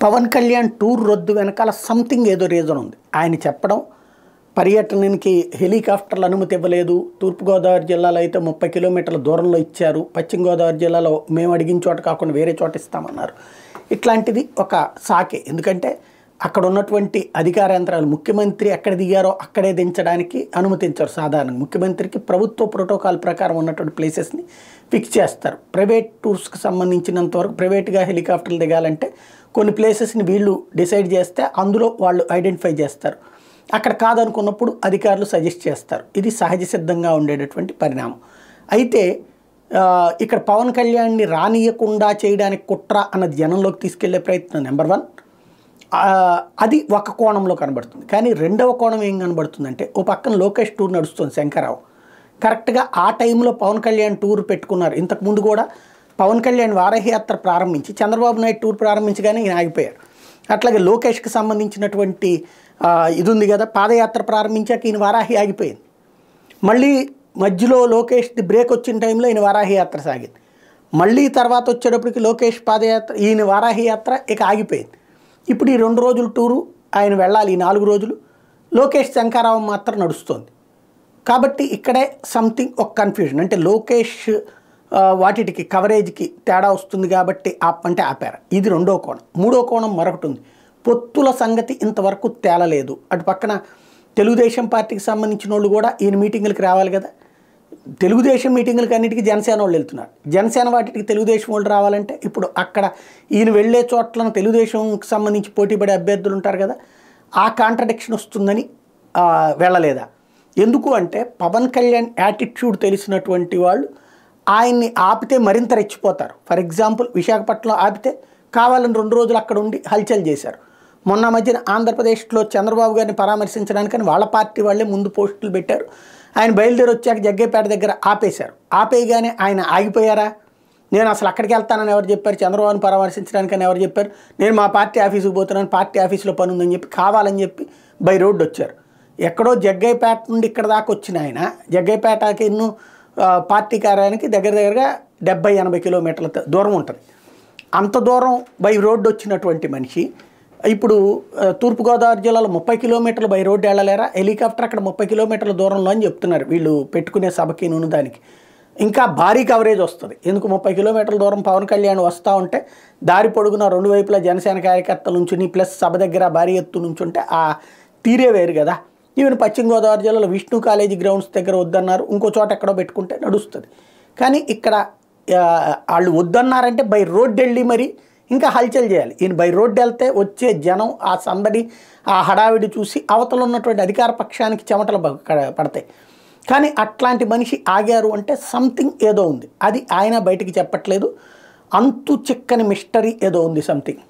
Pawan Kalyan tour రద్దు వెనకాల something ఏదో రీజన్ ఉంది. ఆయన చెప్పడం పర్యటనకి హెలికాప్టర్లు అనుమతి ఇవ్వలేదు, తూర్పుగోదావరి జిల్లాలో అయితే 30 కిలోమీటర్ల దూరంలో ఇచ్చారు, పశ్చిమ గోదావరి జిల్లాలో మేము అడిగిన చోట కాకుండా వేరే చోట ఇస్తామన్నారు. ఇట్లాంటిది ఒక సాకే. ఎందుకంటే అక్కడ ఉన్నటువంటి అధికార యంత్రాలు ముఖ్యమంత్రి ఎక్కడ దిగారో అక్కడే దించడానికి అనుమతించారు. సాధారణంగా ముఖ్యమంత్రికి ప్రభుత్వ ప్రోటోకాల్ ప్రకారం ఉన్నటువంటి ప్లేసెస్ని ఫిక్స్ చేస్తారు. ప్రైవేట్ టూర్స్కి సంబంధించినంత వరకు ప్రైవేట్గా హెలికాప్టర్లు దిగాలంటే కొన్ని ప్లేసెస్ని వీళ్ళు డిసైడ్ చేస్తే అందులో వాళ్ళు ఐడెంటిఫై చేస్తారు. అక్కడ కాదనుకున్నప్పుడు అధికారులు సజెస్ట్ చేస్తారు. ఇది సహజ సిద్ధంగా ఉండేటటువంటి పరిణామం. అయితే ఇక్కడ పవన్ కళ్యాణ్ని రానియకుండా చేయడానికి కుట్ర అన్నది జనంలోకి తీసుకెళ్లే ప్రయత్నం నెంబర్ 1. అది ఒక కోణంలో కనబడుతుంది. కానీ రెండవ కోణం ఏం కనబడుతుందంటే, ఓ పక్కన లోకేష్ టూర్ నడుస్తుంది శంకర్రావు. కరెక్ట్గా ఆ టైంలో పవన్ కళ్యాణ్ టూర్ పెట్టుకున్నారు. ఇంతకుముందు కూడా పవన్ కళ్యాణ్ వారాహి యాత్ర ప్రారంభించి చంద్రబాబు నాయుడు టూర్ ప్రారంభించగానే ఈయన ఆగిపోయారు. అట్లాగే లోకేష్కి సంబంధించినటువంటి ఇది ఉంది కదా, పాదయాత్ర ప్రారంభించాక ఈయన వారాహి ఆగిపోయింది. మళ్ళీ మధ్యలో లోకేష్ది బ్రేక్ వచ్చిన టైంలో ఈయన వారాహి యాత్ర సాగింది. మళ్ళీ తర్వాత వచ్చేటప్పటికి లోకేష్ పాదయాత్ర, ఈయన వారాహి యాత్ర ఇక ఆగిపోయింది. ఇప్పుడు ఈ 2 రోజుల టూరు ఆయన వెళ్ళాలి, ఈ 4 రోజులు లోకేష్ శంకరావం మాత్రం నడుస్తుంది. కాబట్టి ఇక్కడే సంథింగ్ ఒక కన్ఫ్యూజన్. అంటే లోకేష్ వాటికి కవరేజ్కి తేడా వస్తుంది కాబట్టి అంటే ఆపారు. ఇది రెండో కోణం. మూడో కోణం మరొకటి ఉంది. పొత్తుల సంగతి ఇంతవరకు తేలలేదు. అటు పక్కన తెలుగుదేశం పార్టీకి సంబంధించిన వాళ్ళు కూడా ఈయన మీటింగులకి రావాలి కదా. తెలుగుదేశం మీటింగులకి అన్నిటికీ జనసేన వాళ్ళు వెళ్తున్నారు. జనసేన వాటికి తెలుగుదేశం వాళ్ళు రావాలంటే ఇప్పుడు అక్కడ ఈయన వెళ్ళే చోట్లను తెలుగుదేశంకి సంబంధించి పోటీపడే అభ్యర్థులు ఉంటారు కదా, ఆ కాంట్రడిక్షన్ వస్తుందని వెళ్ళలేదా? ఎందుకు అంటే పవన్ కళ్యాణ్ యాటిట్యూడ్ తెలిసినటువంటి వాళ్ళు ఆయన్ని ఆపితే మరింత రెచ్చిపోతారు. ఫర్ ఎగ్జాంపుల్ విశాఖపట్నంలో ఆపితే కావాలని 2 రోజులు అక్కడ ఉండి హల్చల్ చేశారు. మొన్న మధ్యన ఆంధ్రప్రదేశ్లో చంద్రబాబు గారిని పరామర్శించడానికని వాళ్ళ పార్టీ వాళ్ళే ముందు పోస్టులు పెట్టారు. ఆయన బయలుదేరి వచ్చాక జగ్గయ్యపేట దగ్గర ఆపేశారు. ఆపేయగానే ఆయన ఆగిపోయారా? నేను అసలు అక్కడికి వెళ్తానని ఎవరు చెప్పారు? చంద్రబాబుని పరామర్శించడానికని ఎవరు చెప్పారు? నేను మా పార్టీ ఆఫీసుకు పోతున్నాను, పార్టీ ఆఫీసులో పని ఉందని చెప్పి కావాలని చెప్పి బై రోడ్డు వచ్చారు. ఎక్కడో జగ్గయ్యపేట నుండి ఇక్కడ దాకా వచ్చిన ఆయన జగ్గయ్యపేటకి పార్టీ కార్యాలయానికి దగ్గరగా 70-80 కిలోమీటర్ల దూరం ఉంటుంది. అంత దూరం బై రోడ్డు వచ్చినటువంటి మనిషి ఇప్పుడు తూర్పుగోదావరి జిల్లాలో 30 కిలోమీటర్లు బై రోడ్డు వెళ్ళలేరా? హెలికాప్టర్ అక్కడ 30 కిలోమీటర్ల దూరంలో అని చెప్తున్నారు వీళ్ళు పెట్టుకునే సభకి దానికి. ఇంకా భారీ కవరేజ్ వస్తుంది. ఎందుకు 30 కిలోమీటర్ల దూరం పవన్ కళ్యాణ్ వస్తూ ఉంటే దారి పొడుగున 2 వైపులా జనసేన కార్యకర్తల నుంచి ప్లస్ సభ దగ్గర భారీ ఎత్తు నుంచి ఉంటే ఆ తీరే వేరు కదా. ఈవెన్ పశ్చిమ గోదావరి జిల్లాలో విష్ణు కాలేజీ గ్రౌండ్స్ దగ్గర వద్దన్నారు, ఇంకో చోట ఎక్కడో పెట్టుకుంటే నడుస్తుంది. కానీ ఇక్కడ వాళ్ళు వద్దన్నారంటే బై రోడ్డు వెళ్ళి మరి ఇంకా హల్చల్ చేయాలి. ఈయన బై రోడ్డు వెళ్తే వచ్చే జనం ఆ సందడి ఆ హడావిడి చూసి అవతల ఉన్నటువంటి అధికార పక్షానికి చెమటలు పడతాయి. కానీ అట్లాంటి మనిషి ఆగారు అంటే సంథింగ్ ఏదో ఉంది. అది ఆయన బయటికి చెప్పట్లేదు. అంతు చిక్కని మిస్టరీ ఏదో ఉంది సంథింగ్.